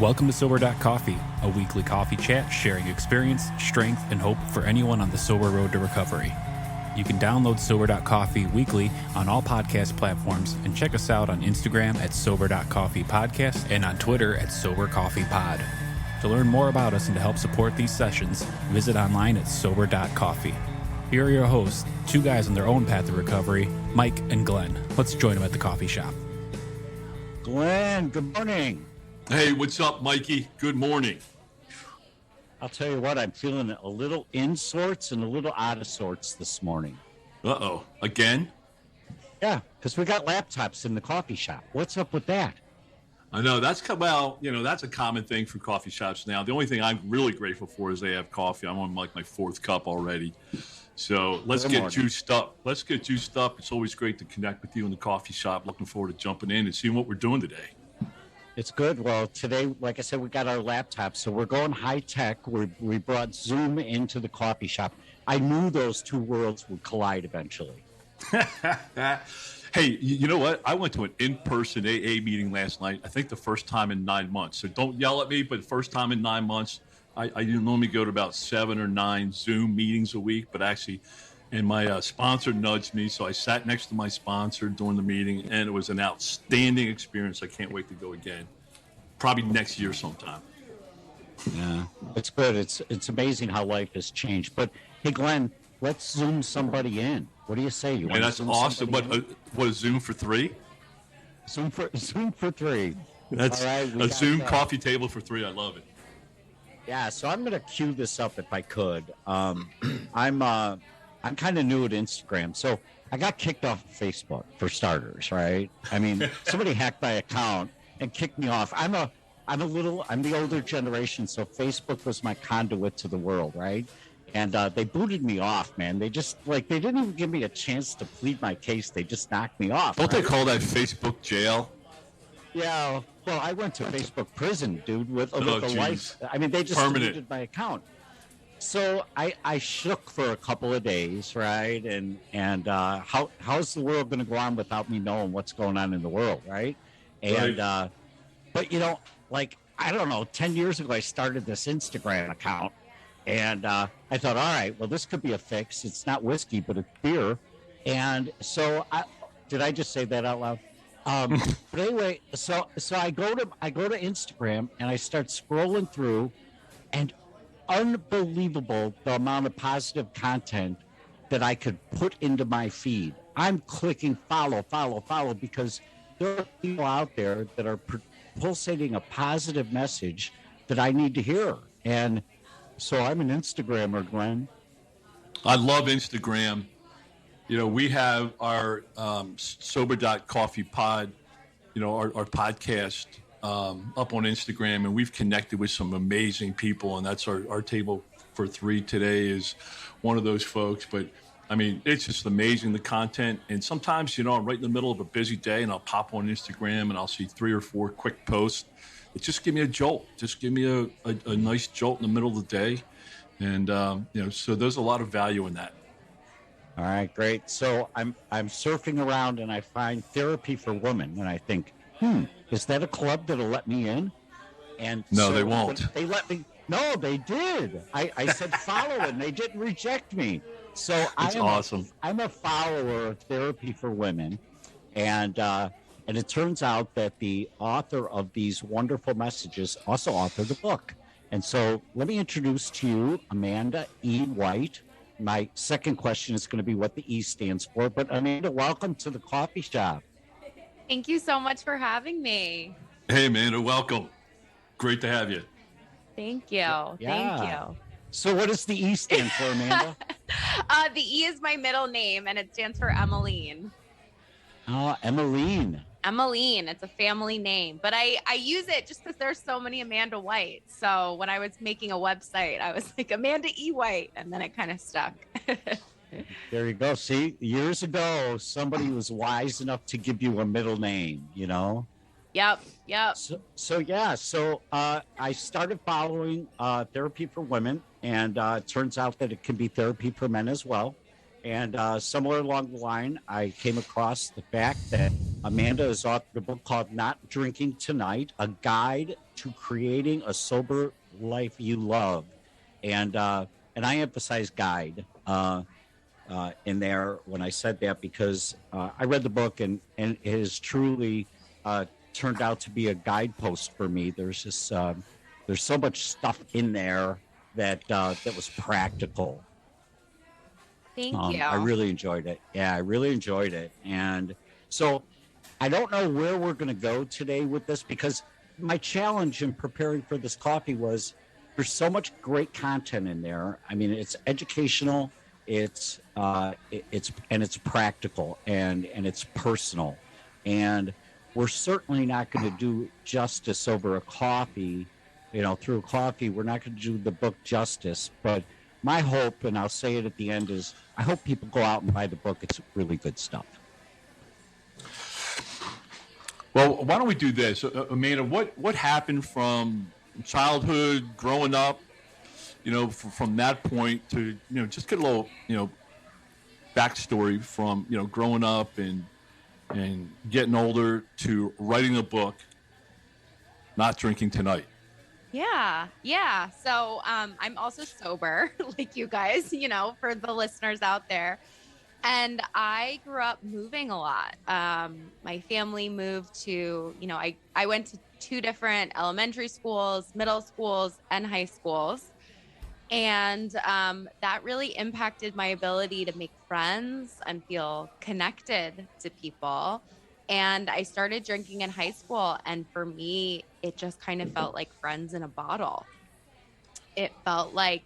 Welcome to Sober.Coffee, a weekly coffee chat sharing experience, strength, and hope for anyone on the sober road to recovery. You can download Sober.Coffee weekly on all podcast platforms and check us out on Instagram at Sober.Coffee Podcast and on Twitter at Sober.Coffee Pod. To learn more about us and to help support these sessions, visit online at Sober.Coffee. Here are your hosts, two guys on their own path to recovery, Mike and Glenn. Let's join them at the coffee shop. Glenn, good morning. Hey, what's up, Mikey? Good morning. I'll tell you what, I'm feeling a little in sorts and a little out of sorts this morning. Uh-oh. Again? Yeah, because we got laptops in the coffee shop. What's up with that? I know that's that's a common thing for coffee shops now. The only thing I'm really grateful for is they have coffee. I'm on like my fourth cup already. So let's get juiced up. It's always great to connect with you in the coffee shop. Looking forward to jumping in and seeing what we're doing today. It's good. Well, today, like I said, we got our laptops, so we're going high tech. We brought Zoom into the coffee shop. I knew those two worlds would collide eventually. Hey, you know what? I went to an in-person AA meeting last night. I think the first time in 9 months. So don't yell at me, but the first time in 9 months. I normally go to about 7 or 9 Zoom meetings a week, but actually, and my sponsor nudged me, so I sat next to my sponsor during the meeting, and it was an outstanding experience. I can't wait to go again. Probably next year sometime. Yeah, it's good. It's amazing how life has changed. But hey, Glenn, let's Zoom somebody in. What do you say? You want that's awesome. What is Zoom for 3? Zoom for 3. That's right, a Zoom coffee table for 3. I love it. Yeah, so I'm going to cue this up if I could. I'm kind of new at Instagram, so I got kicked off of Facebook for starters, right? I mean, somebody hacked my account and kicked me off. I'm the older generation, so Facebook was my conduit to the world, right? And they booted me off, man. They just they didn't even give me a chance to plead my case. They just knocked me off. Don't they call that Facebook jail? Yeah. Well, I went to Facebook prison, dude, with a life. I mean, they just deleted my account. So I shook for a couple of days, right? And how's the world going to go on without me knowing what's going on in the world, right? And right. But I don't know, 10 years ago I started this Instagram account, and I thought, all right, well, this could be a fix. It's not whiskey, but it's beer. And so did I just say that out loud? But anyway, so I go to Instagram and I start scrolling through, and unbelievable the amount of positive content that I could put into my feed. I'm clicking follow because there are people out there that are pulsating a positive message that I need to hear. And so I'm an Instagrammer, Glenn. I love Instagram. You know, we have our Sober.Coffee Pod, our podcast up on Instagram, and we've connected with some amazing people, and that's our table for 3 today is one of those folks. But I mean, it's just amazing, the content. And sometimes, I'm right in the middle of a busy day and I'll pop on Instagram and I'll see 3 or 4 quick posts. It just give me a jolt, just give me a nice jolt in the middle of the day. And, so there's a lot of value in that. All right, great. So I'm surfing around and I find Therapy for Women, and I think, is that a club that'll let me in? And no, they won't. They let me. No, they did. I said follow and they didn't reject me. So awesome. I'm a follower of Therapy for Women, and it turns out that the author of these wonderful messages also authored a book. And so let me introduce to you Amanda E. White. My second question is going to be what the E stands for. But Amanda, welcome to the coffee shop. Thank you so much for having me. Hey, Amanda, welcome. Great to have you. Thank you. Yeah. Thank you. So what does the E stand for, Amanda? The E is my middle name, and it stands for Emmeline. Oh, Emmeline. Emmeline. It's a family name, but I use it just because there's so many Amanda White. So when I was making a website, I was like Amanda E. White, and then it kind of stuck. There you go. See, years ago, somebody was wise enough to give you a middle name, Yep. So I started following Therapy for Women, and it turns out that it can be therapy for men as well. And somewhere along the line, I came across the fact that Amanda has authored a book called Not Drinking Tonight, a guide to creating a sober life you love. And I emphasize guide in there when I said that, because I read the book and it has truly turned out to be a guidepost for me. There's just there's so much stuff in there that was practical. Thank you. I really enjoyed it. Yeah, I really enjoyed it. And so I don't know where we're going to go today with this, because my challenge in preparing for this coffee was there's so much great content in there. I mean, it's educational, it's practical, and it's personal. And we're certainly not going to do justice over a coffee, through a coffee. We're not going to do the book justice. But my hope, and I'll say it at the end, is I hope people go out and buy the book. It's really good stuff. Well, why don't we do this, Amanda? What happened from childhood, growing up, from that point to just get a little backstory from growing up and getting older to writing a book, Not Drinking Tonight. Yeah. So I'm also sober, like you guys, for the listeners out there. And I grew up moving a lot. My family moved to, I went to 2 different elementary schools, middle schools, and high schools. And that really impacted my ability to make friends and feel connected to people. And I started drinking in high school. And for me, it just kind of felt like friends in a bottle. It felt like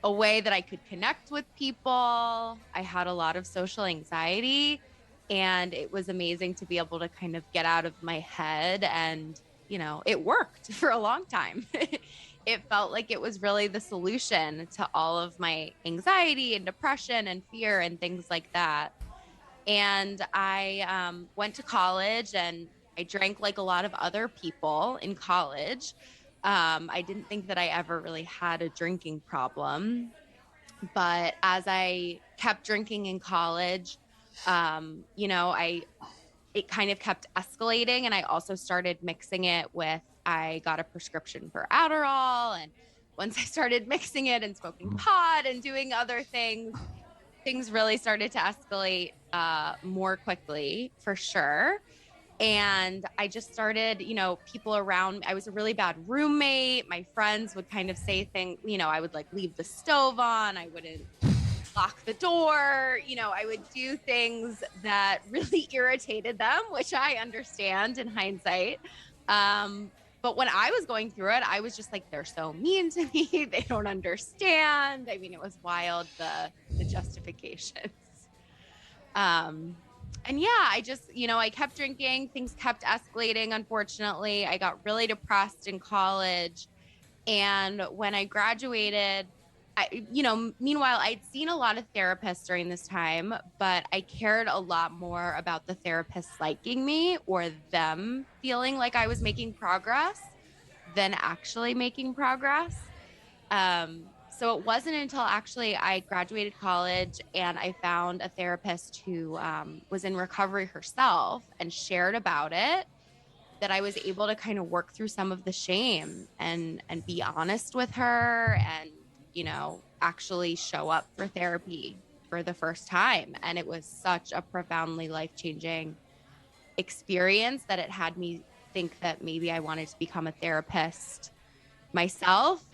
a way that I could connect with people. I had a lot of social anxiety, and it was amazing to be able to kind of get out of my head. And, it worked for a long time. It felt like it was really the solution to all of my anxiety and depression and fear and things like that. And I went to college, and I drank like a lot of other people in college. I didn't think that I ever really had a drinking problem. But as I kept drinking in college, it kind of kept escalating. And I also started mixing it with, I got a prescription for Adderall. And once I started mixing it and smoking pot and doing other things really started to escalate more quickly, for sure. And I just started, people around, I was a really bad roommate. My friends would kind of say things, I would like leave the stove on. I wouldn't lock the door. I would do things that really irritated them, which I understand in hindsight. But when I was going through it, I was just like, they're so mean to me. They don't understand. I mean, it was wild, the justifications. And yeah, I just, I kept drinking. Things kept escalating, unfortunately. I got really depressed in college. And when I graduated, meanwhile, I'd seen a lot of therapists during this time, but I cared a lot more about the therapists liking me or them feeling like I was making progress than actually making progress. So it wasn't until actually I graduated college and I found a therapist who was in recovery herself and shared about it, that I was able to kind of work through some of the shame and be honest with her and, actually show up for therapy for the first time. And it was such a profoundly life-changing experience that it had me think that maybe I wanted to become a therapist myself.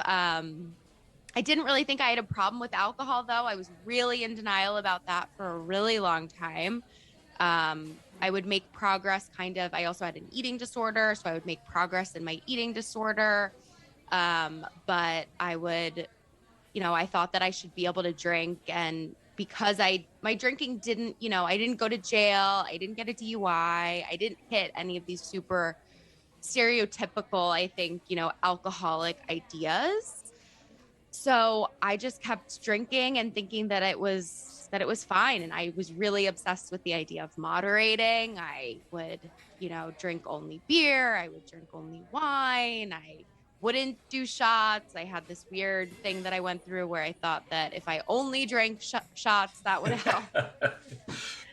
I didn't really think I had a problem with alcohol, though. I was really in denial about that for a really long time. I would make progress I also had an eating disorder, so I would make progress in my eating disorder. But I would, I thought that I should be able to drink. And because my drinking didn't, I didn't go to jail, I didn't get a DUI, I didn't hit any of these super stereotypical, I think, alcoholic ideas. So I just kept drinking and thinking that it was fine. And I was really obsessed with the idea of moderating. I would, drink only beer. I would drink only wine. I wouldn't do shots. I had this weird thing that I went through where I thought that if I only drank shots, that would help.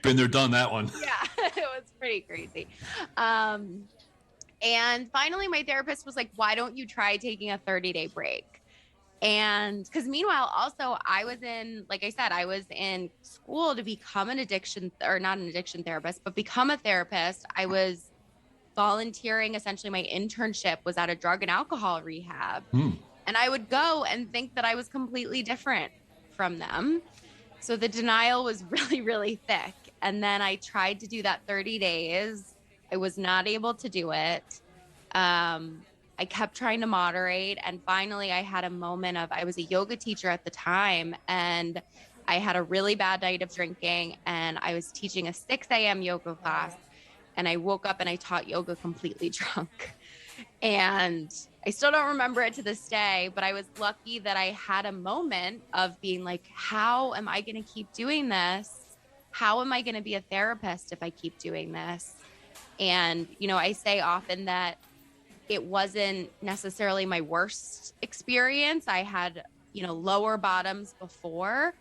Been there, done that one. Yeah, it was pretty crazy. And finally, my therapist was like, why don't you try taking a 30-day break? And because meanwhile, also, like I said, I was in school to become an addiction, or not an addiction therapist, but become a therapist. I was volunteering. Essentially, my internship was at a drug and alcohol rehab. And I would go and think that I was completely different from them. So the denial was really, really thick. And then I tried to do that 30 days. I was not able to do it. I kept trying to moderate. And finally, I had a moment I was a yoga teacher at the time, and I had a really bad night of drinking, and I was teaching a 6 a.m. yoga class. And I woke up and I taught yoga completely drunk. And I still don't remember it to this day, but I was lucky that I had a moment of being like, how am I going to keep doing this? How am I going to be a therapist if I keep doing this? And, I say often that it wasn't necessarily my worst experience. I had, lower bottoms before,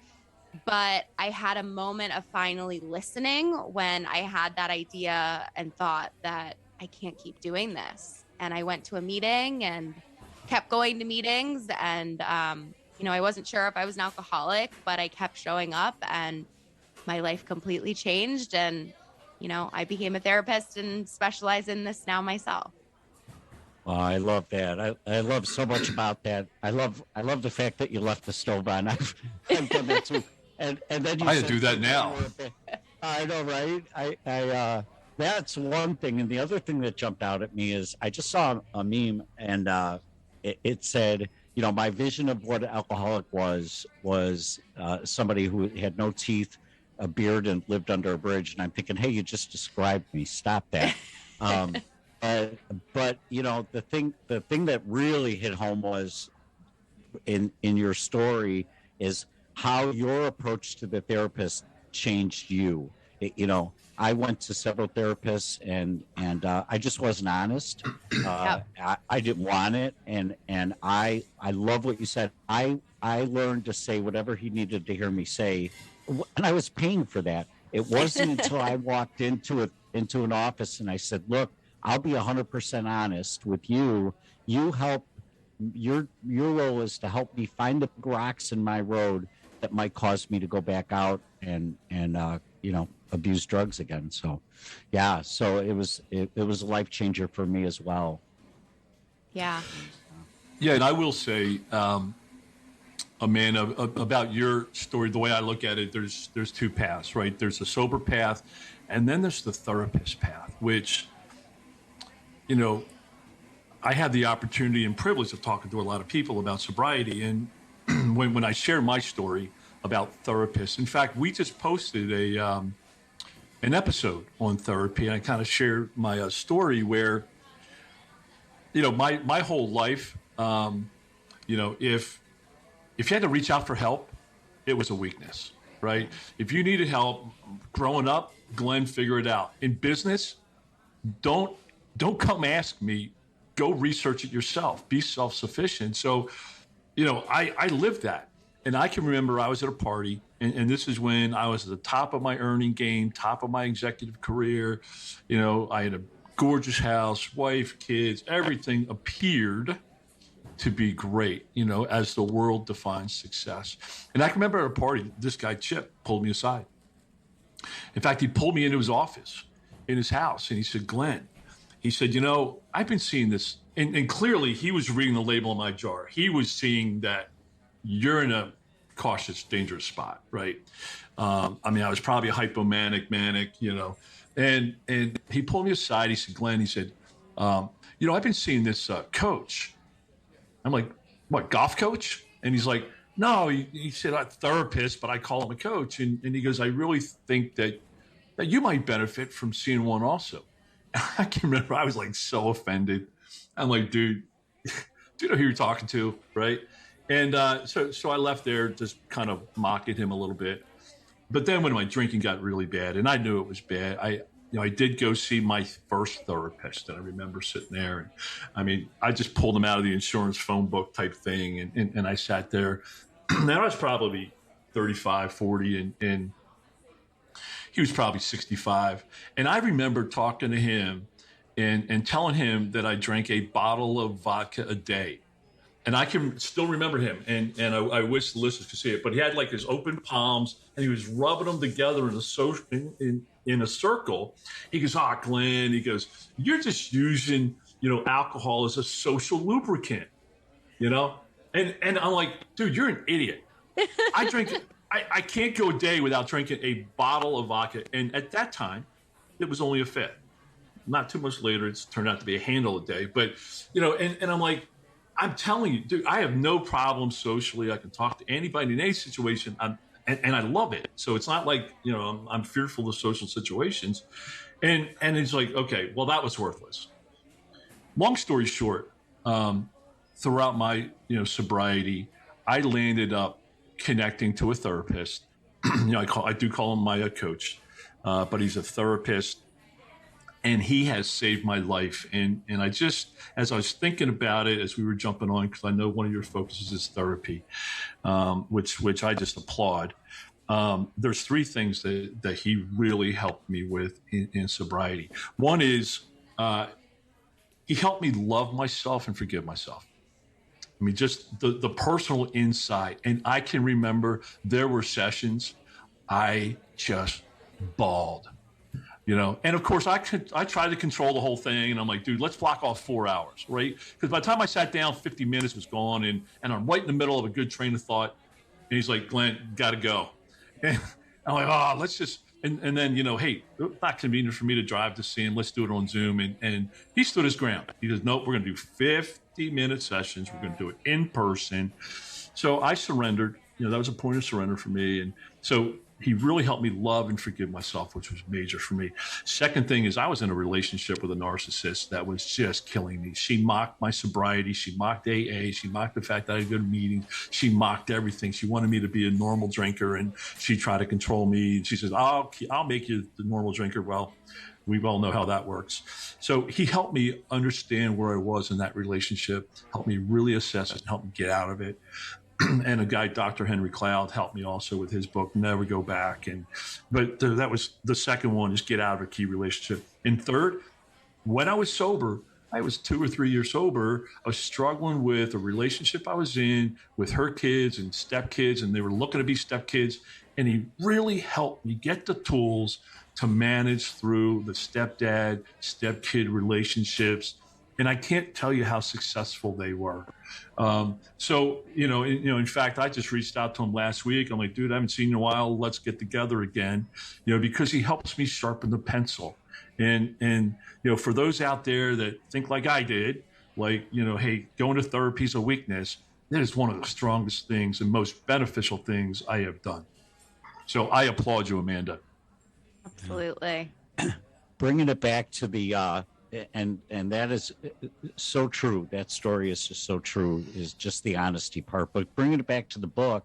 but I had a moment of finally listening when I had that idea and thought that I can't keep doing this. And I went to a meeting and kept going to meetings. And, I wasn't sure if I was an alcoholic, but I kept showing up, and my life completely changed. And, I became a therapist and specialize in this now myself. Well, I love that. I love so much about that. I love the fact that you left the stove on. I've done that too. And then you I do that now. I know, right? I that's one thing. And the other thing that jumped out at me is I just saw a meme, and it said, my vision of what an alcoholic was somebody who had no teeth, a beard, and lived under a bridge. And I'm thinking, hey, you just described me. Stop that. But the thing that really hit home was in your story is how your approach to the therapist changed you. I went to several therapists, and I just wasn't honest. I didn't want it, and I love what you said. I learned to say whatever he needed to hear me say, and I was paying for that. It wasn't until I walked into an office and I said, look, I'll be 100% honest with you. You help. Your role is to help me find the rocks in my road that might cause me to go back out and abuse drugs again. So, yeah. So it was a life changer for me as well. Yeah. Yeah, and I will say, Amanda, about your story, the way I look at it, there's two paths, right? There's the sober path, and then there's the therapist path, which, I had the opportunity and privilege of talking to a lot of people about sobriety. And when I share my story about therapists, in fact, we just posted an episode on therapy, and I kind of shared my story where, my whole life, if you had to reach out for help, it was a weakness, right? If you needed help growing up, Glenn, figure it out. In business, don't come ask me. Go research it yourself. Be self-sufficient. So, I lived that. And I can remember I was at a party, and this is when I was at the top of my earning game, top of my executive career. I had a gorgeous house, wife, kids, everything appeared to be great, as the world defines success. And I can remember at a party, this guy, Chip, pulled me aside. In fact, he pulled me into his office in his house, and he said, Glenn, he said, I've been seeing this. And clearly he was reading the label on my jar. He was seeing that you're in a cautious, dangerous spot, right? I was probably a hypomanic, manic, and he pulled me aside. He said, Glenn, he said, I've been seeing this coach. I'm like, what, golf coach? And he's like, no, he said, I'm a therapist, but I call him a coach. And he goes, I really think that you might benefit from seeing one also. I can remember I was like so offended. I'm like, dude, do you know who you're talking to, right? And so I left there just kind of mocking him a little bit. But then when my drinking got really bad, and I knew it was bad, I did go see my first therapist, and I remember sitting there. And I just pulled him out of the insurance phone book type thing, and I sat there. And I was probably 35, 40, and he was probably 65. And I remember talking to him and telling him that I drank a bottle of vodka a day. And I can still remember him. And I wish the listeners could see it, but he had like his open palms and he was rubbing them together in a circle. He goes, Glenn, he goes, you're just using, alcohol as a social lubricant, And I'm like, dude, you're an idiot. I can't go a day without drinking a bottle of vodka. And at that time, it was only a fifth. Not too much later, it's turned out to be a handle a day. But, and I'm like, I'm telling you, dude, I have no problem socially. I can talk to anybody in any situation. And I love it. So it's not like, I'm fearful of social situations. And it's like, okay, well, that was worthless. Long story short, throughout my, sobriety, I landed up connecting to a therapist. I do call him my coach, but he's a therapist. And he has saved my life. And I just, as I was thinking about it, as we were jumping on, because I know one of your focuses is therapy, which I just applaud. There's three things that he really helped me with in sobriety. One is he helped me love myself and forgive myself. I mean, just the personal insight. And I can remember there were sessions I just bawled. And of course I tried to control the whole thing, and I'm like, dude, let's block off 4 hours, right? Because by the time I sat down, 50 minutes was gone, and I'm right in the middle of a good train of thought. And he's like, Glenn, gotta go. And I'm like, let's just, and then, hey, it's not convenient for me to drive to see him. Let's do it on Zoom. And he stood his ground. He goes, nope, we're gonna do 50-minute sessions. We're gonna do it in person. So I surrendered. That was a point of surrender for me. And so he really helped me love and forgive myself, which was major for me. Second thing is I was in a relationship with a narcissist that was just killing me. She mocked my sobriety. She mocked AA. She mocked the fact that I go to meetings. She mocked everything. She wanted me to be a normal drinker, and she tried to control me. And she says, I'll make you the normal drinker. Well, we all know how that works. So he helped me understand where I was in that relationship, helped me really assess it, and helped me get out of it. And a guy, Dr. Henry Cloud, helped me also with his book, Never Go Back. But that was the second one, is get out of a key relationship. And third, when I was sober, I was 2 or 3 years sober. I was struggling with a relationship I was in with her kids and stepkids, and they were looking to be stepkids. And he really helped me get the tools to manage through the stepdad, stepkid relationships. And I can't tell you how successful they were. In fact, I just reached out to him last week. I'm like, dude, I haven't seen you in a while. Let's get together again, because he helps me sharpen the pencil. And for those out there that think like I did, like, hey, going to therapy is a weakness. That is one of the strongest things and most beneficial things I have done. So I applaud you, Amanda. Absolutely. Bringing it back to the, and that is so true. That story is just so true, is just the honesty part. But bringing it back to the book,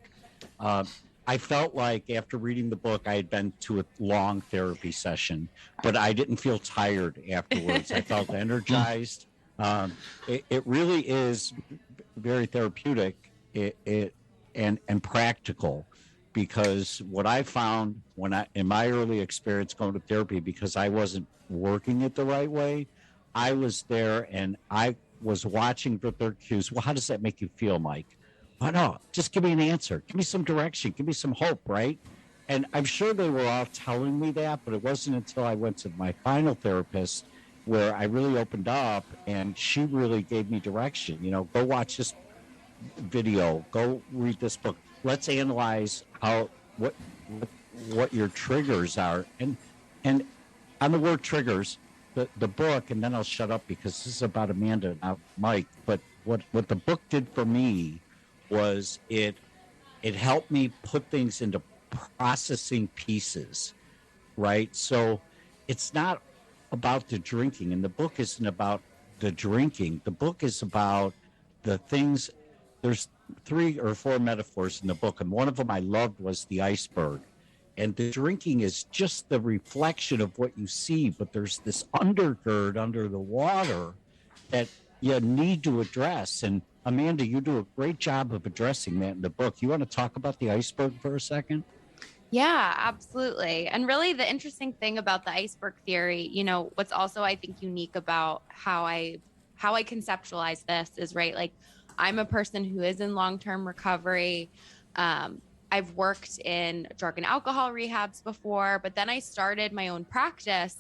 I felt like after reading the book, I had been to a long therapy session, but I didn't feel tired afterwards. I felt energized. It really is very therapeutic and practical, because what I found in my early experience going to therapy, because I wasn't working it the right way, I was there and I was watching for their cues. Well, how does that make you feel, Mike? Oh, no, just give me an answer. Give me some direction. Give me some hope, right? And I'm sure they were all telling me that, but it wasn't until I went to my final therapist where I really opened up, and she really gave me direction. Go watch this video. Go read this book. Let's analyze what your triggers are. And on the word triggers, the book, and then I'll shut up because this is about Amanda, not Mike. But what the book did for me was it helped me put things into processing pieces, right? So it's not about the drinking, and the book isn't about the drinking. The book is about the things. There's 3 or 4 metaphors in the book, and one of them I loved was the iceberg. And the drinking is just the reflection of what you see, but there's this undergird under the water that you need to address. And Amanda, you do a great job of addressing that in the book. You want to talk about the iceberg for a second? Yeah, absolutely. And really the interesting thing about the iceberg theory, what's also I think unique about how I conceptualize this is right, like I'm a person who is in long-term recovery. Um, I've worked in drug and alcohol rehabs before, but then I started my own practice.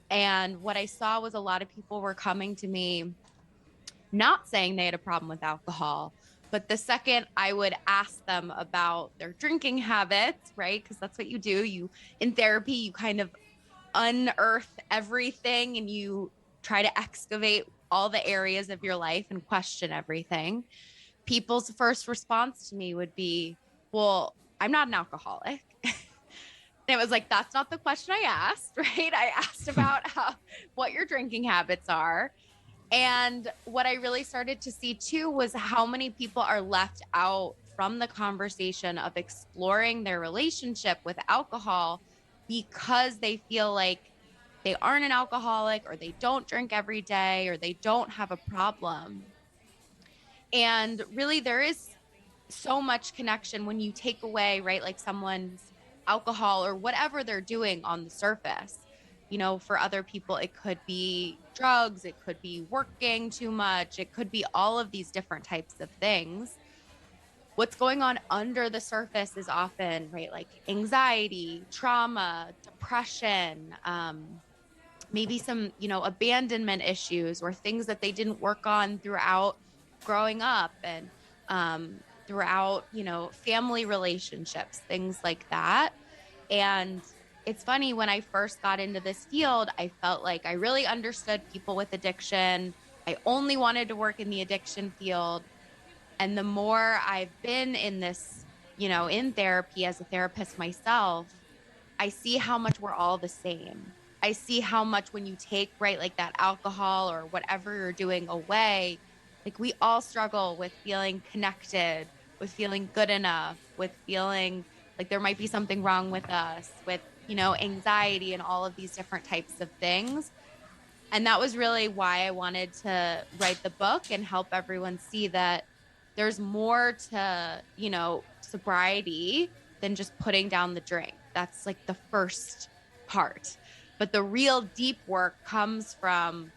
And what I saw was a lot of people were coming to me not saying they had a problem with alcohol. But the second I would ask them about their drinking habits, right? Because that's what you do. In therapy, you kind of unearth everything and you try to excavate all the areas of your life and question everything. People's first response to me would be, well, I'm not an alcoholic. And it was like, that's not the question I asked, right? I asked about what your drinking habits are. And what I really started to see too was how many people are left out from the conversation of exploring their relationship with alcohol because they feel like they aren't an alcoholic or they don't drink every day or they don't have a problem. And really, there is so much connection when you take away, right, like someone's alcohol or whatever they're doing on the surface. For other people, it could be drugs, it could be working too much, it could be all of these different types of things. What's going on under the surface is often, right, like anxiety, trauma, depression, maybe some, abandonment issues or things that they didn't work on throughout growing up and throughout, family relationships, things like that. And it's funny, when I first got into this field, I felt like I really understood people with addiction. I only wanted to work in the addiction field. And the more I've been in this, in therapy as a therapist myself, I see how much we're all the same. I see how much when you take, right, like that alcohol or whatever you're doing away, like we all struggle with feeling connected, with feeling good enough, with feeling like there might be something wrong with us, with, anxiety and all of these different types of things. And that was really why I wanted to write the book and help everyone see that there's more to, sobriety than just putting down the drink. That's like the first part. But the real deep work comes from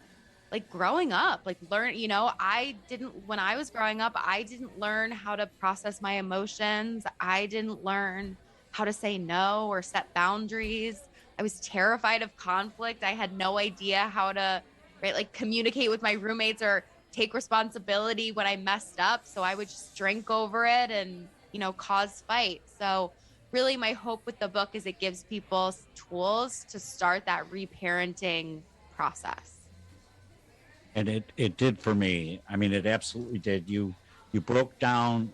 like growing up, like when I was growing up, I didn't learn how to process my emotions. I didn't learn how to say no or set boundaries. I was terrified of conflict. I had no idea how to, right, like communicate with my roommates or take responsibility when I messed up. So I would just drink over it and, cause fights. So really my hope with the book is it gives people tools to start that reparenting process. And it did for me. I mean, it absolutely did. You broke down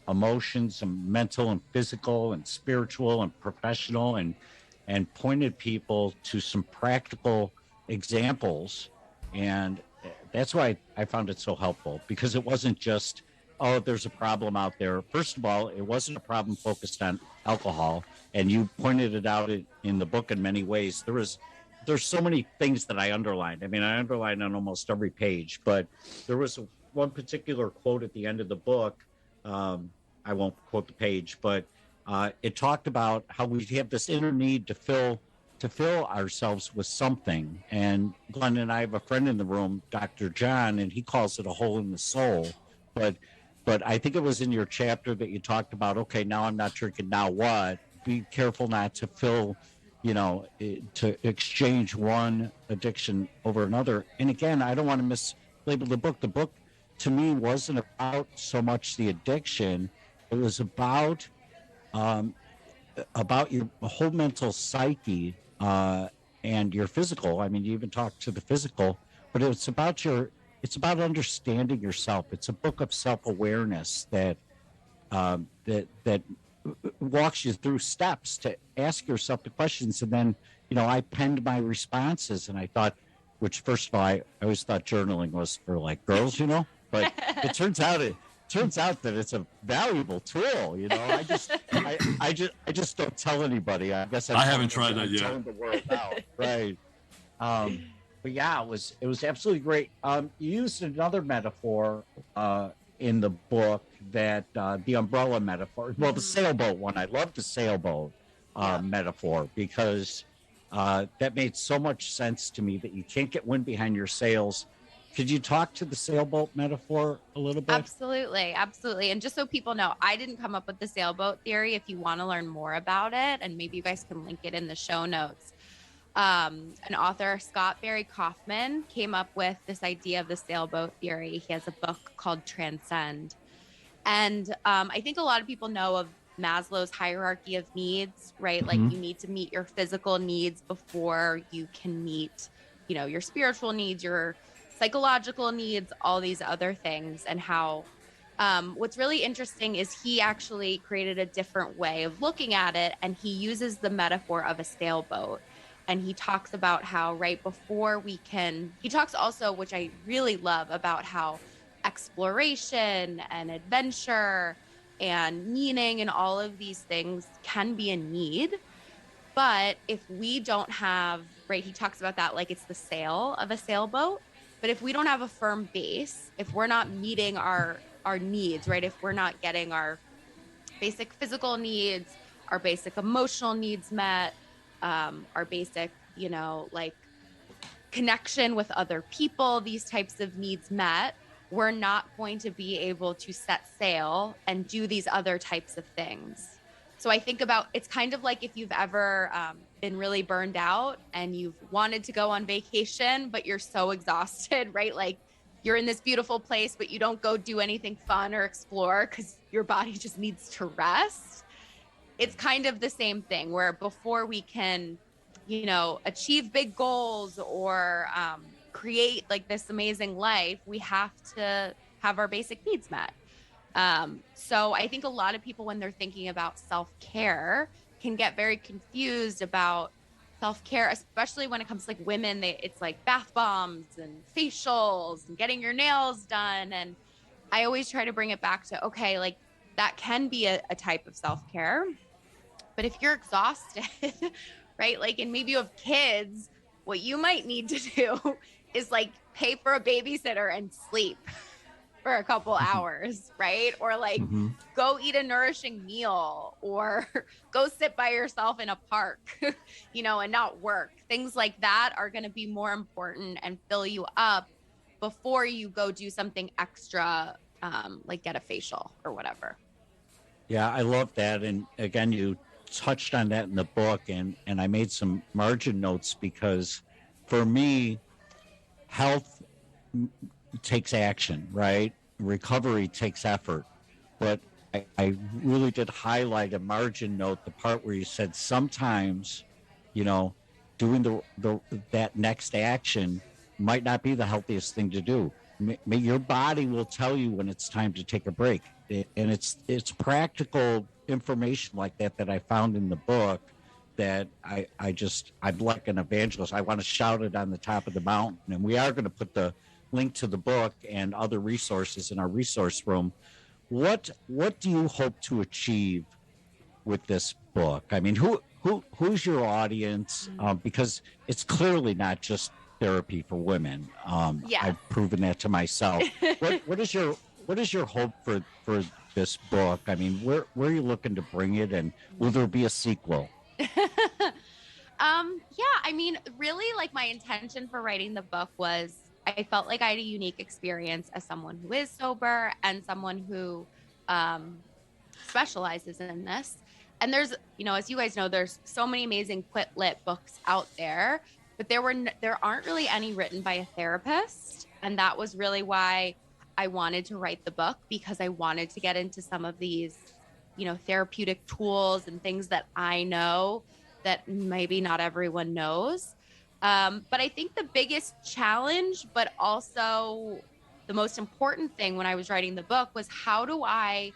emotions, and mental and physical and spiritual and professional, and pointed people to some practical examples. And that's why I found it so helpful, because it wasn't just, oh, there's a problem out there. First of all, it wasn't a problem focused on alcohol, and you pointed it out in the book in many ways. There's so many things that I underlined. I mean, I underlined on almost every page, but there was one particular quote at the end of the book. I won't quote the page, but it talked about how we have this inner need to fill ourselves with something. And Glenn and I have a friend in the room, Dr. John, and he calls it a hole in the soul. But I think it was in your chapter that you talked about, okay, now I'm not drinking, now what? Be careful not to fill, to exchange one addiction over another. And again, I don't want to mislabel the book. The book, to me, wasn't about so much the addiction. It was about your whole mental psyche and your physical. I mean, you even talked to the physical, but it's about understanding yourself. It's a book of self-awareness that walks you through steps to ask yourself the questions. And then, I penned my responses, and I thought, which first of all, I always thought journaling was for like girls, but it turns out that it's a valuable tool. I just don't tell anybody. I guess I haven't tried that yet. Telling the world out, right? But yeah, it was absolutely great. You used another metaphor in the book, that the umbrella metaphor. Well, the sailboat one. I love the sailboat. metaphor, because that made so much sense to me, that you can't get wind behind your sails. Could you talk to the sailboat metaphor a little bit? Absolutely. And just so people know, I didn't come up with the sailboat theory. If you want to learn more about it, and maybe you guys can link it in the show notes. An author, Scott Barry Kaufman, came up with this idea of the sailboat theory. He has a book called Transcend. And I think a lot of people know of Maslow's hierarchy of needs, right? Like you need to meet your physical needs before you can meet, your spiritual needs, your psychological needs, all these other things. And how what's really interesting is he actually created a different way of looking at it. And he uses the metaphor of a sailboat. And he talks about how right before he talks also, which I really love, about how exploration and adventure and meaning and all of these things can be a need. But if we don't have, right, he talks about that like it's the sail of a sailboat. But if we don't have a firm base, if we're not meeting our needs, right, if we're not getting our basic physical needs, our basic emotional needs met, our basic, like connection with other people, these types of needs met, we're not going to be able to set sail and do these other types of things. So I think about, it's kind of like if you've ever been really burned out and you've wanted to go on vacation, but you're so exhausted, right? Like you're in this beautiful place, but you don't go do anything fun or explore because your body just needs to rest. It's kind of the same thing, where before we can, achieve big goals or create like this amazing life, we have to have our basic needs met. So I think a lot of people, when they're thinking about self-care, can get very confused about self-care, especially when it comes to like women. It's like bath bombs and facials and getting your nails done. And I always try to bring it back to, okay, like that can be a type of self-care. But if you're exhausted, right, like, and maybe you have kids, what you might need to do is like pay for a babysitter and sleep for a couple hours, right? Or like go eat a nourishing meal, or go sit by yourself in a park, and not work. Things like that are going to be more important and fill you up before you go do something extra, like get a facial or whatever. Yeah, I love that. And again, you touched on that in the book, and I made some margin notes, because for me, health takes action, right? Recovery takes effort. But I really did highlight a margin note, the part where you said sometimes, doing that next action might not be the healthiest thing to do. Your body will tell you when it's time to take a break. And it's practical information like that I found in the book, that I'm like an evangelist. I want to shout it on the top of the mountain. And we are going to put the link to the book and other resources in our resource room. What do you hope to achieve with this book? I mean, who's your audience? Because it's clearly not just therapy for women. Yes. I've proven that to myself. What is your hope for this book? I mean, where are you looking to bring it, and will there be a sequel? Yeah, I mean, really, like, my intention for writing the book was, I felt like I had a unique experience as someone who is sober and someone who specializes in this. And there's, as you guys know, there's so many amazing quit lit books out there, but there aren't really any written by a therapist. And that was really why I wanted to write the book, because I wanted to get into some of these, therapeutic tools and things that I know that maybe not everyone knows. But I think the biggest challenge, but also the most important thing when I was writing the book, was how do I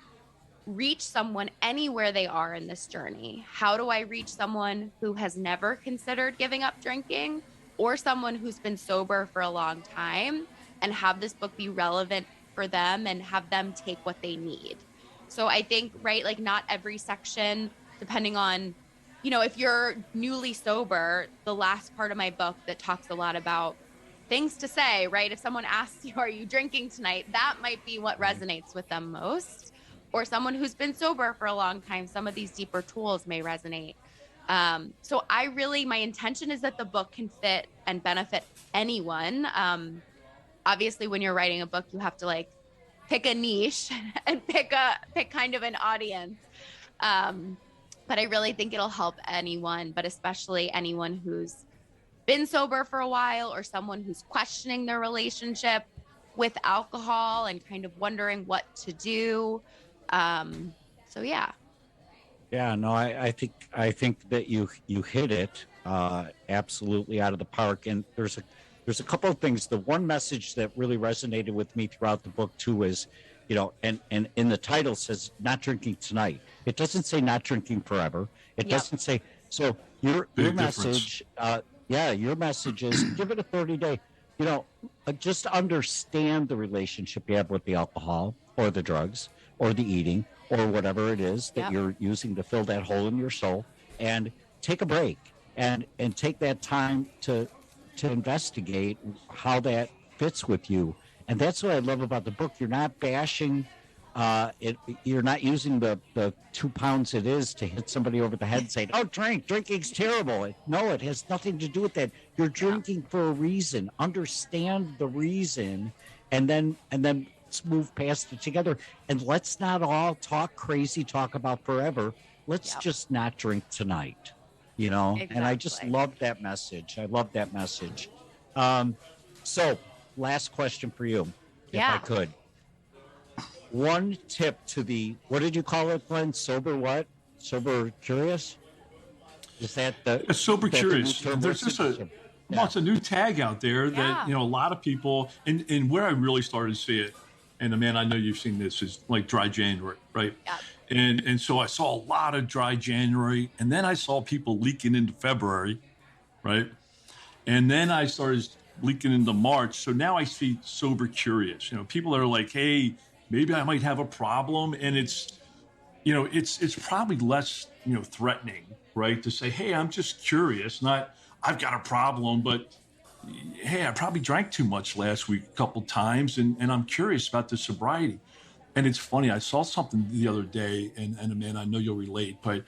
reach someone anywhere they are in this journey? How do I reach someone who has never considered giving up drinking, or someone who's been sober for a long time, and have this book be relevant for them and have them take what they need? So I think, right, like, not every section, depending on, if you're newly sober, the last part of my book that talks a lot about things to say, right? If someone asks you, are you drinking tonight? That might be what resonates with them most. Or someone who's been sober for a long time, some of these deeper tools may resonate. So my intention is that the book can fit and benefit anyone. Obviously when you're writing a book, you have to like pick a niche and pick kind of an audience. But I really think it'll help anyone, but especially anyone who's been sober for a while or someone who's questioning their relationship with alcohol and kind of wondering what to do. So yeah. Yeah, no, I think that you hit it absolutely out of the park. And there's a couple of things. The one message that really resonated with me throughout the book too is, and in the title says not drinking tonight. It doesn't say not drinking forever. It doesn't say so. Your message, your message is give it a 30-day. Just understand the relationship you have with the alcohol or the drugs or the eating or whatever it is that you're using to fill that hole in your soul, and take a break and take that time to investigate how that fits with you. And that's what I love about the book. You're not bashing it. You're not using the 2 pounds it is to hit somebody over the head and say, "Oh, drinking's terrible." No, it has nothing to do with that. You're drinking for a reason. Understand the reason, and then let's move past it together. And let's not all talk about forever. Let's just not drink tonight. Exactly. And I just love that message. I love that message. So last question for you, if I could. One tip to what did you call it, Glenn? Sober curious? Is that the sober curious? There's just it's a new tag out there that, a lot of people, and where I really started to see it, and man, I know you've seen this, is like dry January, right? Yeah. And so I saw a lot of dry January, and then I saw people leaking into February, right? And then I started leaking into March. So now I see sober curious. People are like, hey, maybe I might have a problem. And it's probably less, threatening, right? To say, hey, I'm just curious, not I've got a problem, but hey, I probably drank too much last week a couple times, and I'm curious about the sobriety. And it's funny, I saw something the other day, and man, I know you'll relate, but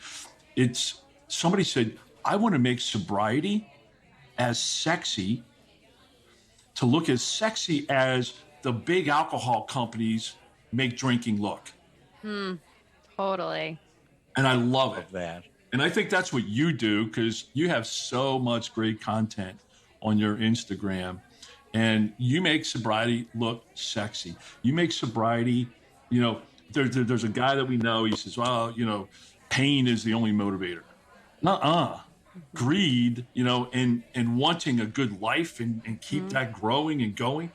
somebody said, I want to make sobriety as sexy, to look as sexy as the big alcohol companies make drinking look. Totally. And I love it. That. And I think that's what you do, because you have so much great content on your Instagram, and you make sobriety look sexy. You make sobriety, there's a guy that we know, he says, well, pain is the only motivator. Nuh-uh. Greed, and wanting a good life and keep that growing and going.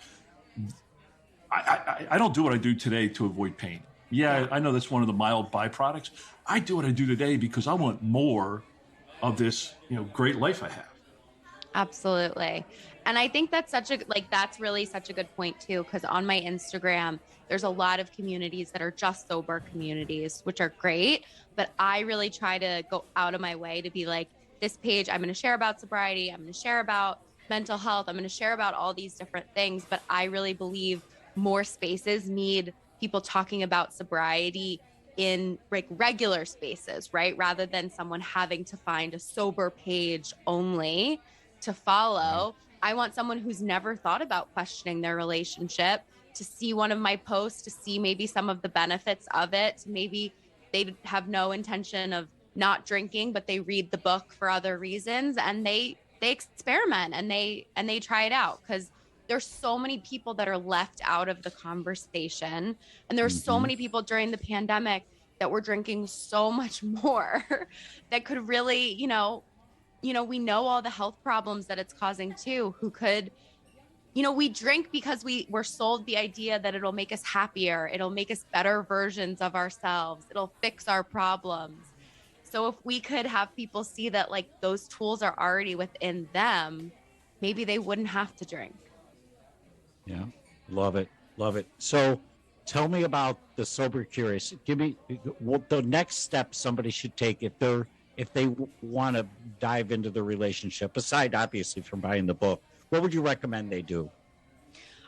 I don't do what I do today to avoid pain. Yeah, I know that's one of the mild byproducts. I do what I do today because I want more of this, great life I have. Absolutely. And I think that's that's really such a good point too, because on my Instagram, there's a lot of communities that are just sober communities, which are great. But I really try to go out of my way to be like, this page, I'm going to share about sobriety. I'm going to share about mental health. I'm going to share about all these different things. But I really believe more spaces need people talking about sobriety in like regular spaces, right? Rather than someone having to find a sober page only to follow. I want someone who's never thought about questioning their relationship to see one of my posts, to see maybe some of the benefits of it. Maybe they have no intention of not drinking, but they read the book for other reasons, and they experiment and they try it out, because there's so many people that are left out of the conversation. And there's so many people during the pandemic that were drinking so much more that could really, we know all the health problems that it's causing too, who could, we drink because we're sold the idea that it'll make us happier. It'll make us better versions of ourselves. It'll fix our problems. So if we could have people see that like those tools are already within them, maybe they wouldn't have to drink. Yeah. Love it. Love it. So tell me about the Sober Curious. Give me the next step somebody should take if they want to dive into the relationship, aside obviously from buying the book. What would you recommend they do?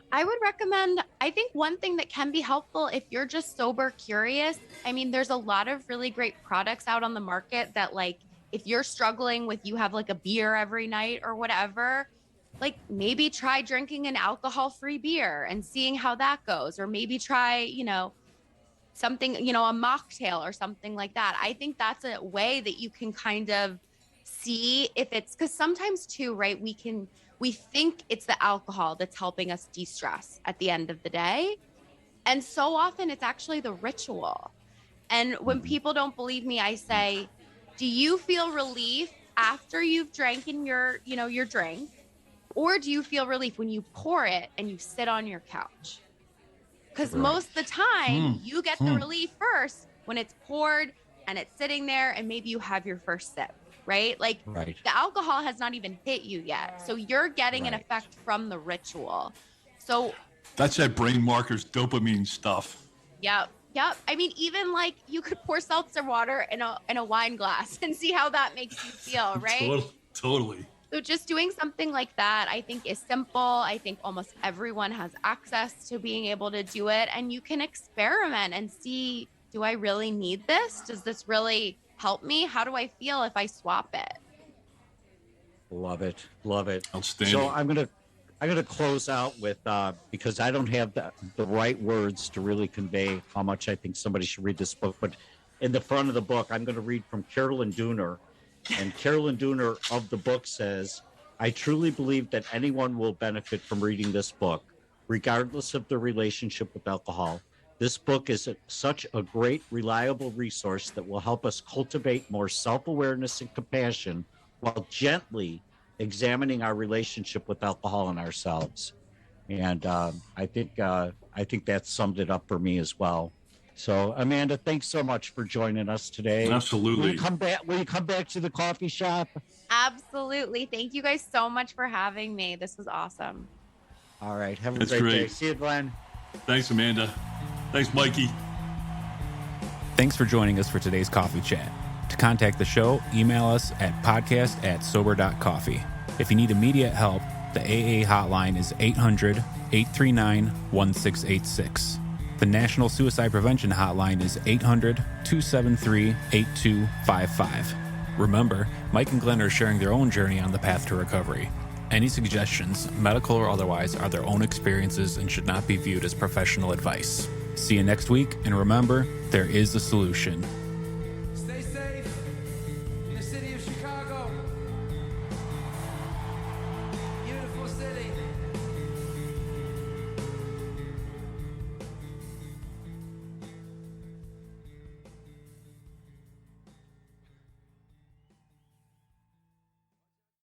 I would recommend, I think one thing that can be helpful if you're just sober curious, I mean, there's a lot of really great products out on the market that like if you're struggling with, you have like a beer every night or whatever, like maybe try drinking an alcohol-free beer and seeing how that goes. Or maybe try, you know, something, you know, a mocktail or something like that. I think that's a way that you can kind of see if it's, because sometimes too, right, we think it's the alcohol that's helping us de-stress at the end of the day. And so often it's actually the ritual. And when people don't believe me, I say, do you feel relief after you've drank in your, you know, your drink? Or do you feel relief when you pour it and you sit on your couch? Because most of the time you get the relief first when it's poured and it's sitting there and maybe you have your first sip, right? Like the alcohol has not even hit you yet. So you're getting an effect from the ritual. So that's that brain markers dopamine stuff. Yep. I mean, even like you could pour seltzer water in a wine glass and see how that makes you feel, right? Totally. So just doing something like that, I think, is simple. I think almost everyone has access to being able to do it. And you can experiment and see, do I really need this? Does this really help me? How do I feel if I swap it? Love it. Outstanding. So I'm gonna close out with because I don't have the right words to really convey how much I think somebody should read this book. But in the front of the book, I'm going to read from Carolyn Dooner. And Carolyn Dooner of the book says, I truly believe that anyone will benefit from reading this book, regardless of their relationship with alcohol. This book is such a great, reliable resource that will help us cultivate more self-awareness and compassion while gently examining our relationship with alcohol and ourselves. And I think that summed it up for me as well. So, Amanda, thanks so much for joining us today. Absolutely. Will you come back to the coffee shop? Absolutely. Thank you guys so much for having me. This was awesome. All right. Have a great day. See you, Glenn. Thanks, Amanda. Thanks, Mikey. Thanks for joining us for today's coffee chat. To contact the show, email us at podcast@Sober.Coffee. If you need immediate help, the AA hotline is 800-839-1686. The National Suicide Prevention Hotline is 800-273-8255. Remember, Mike and Glenn are sharing their own journey on the path to recovery. Any suggestions, medical or otherwise, are their own experiences and should not be viewed as professional advice. See you next week, and remember, there is a solution.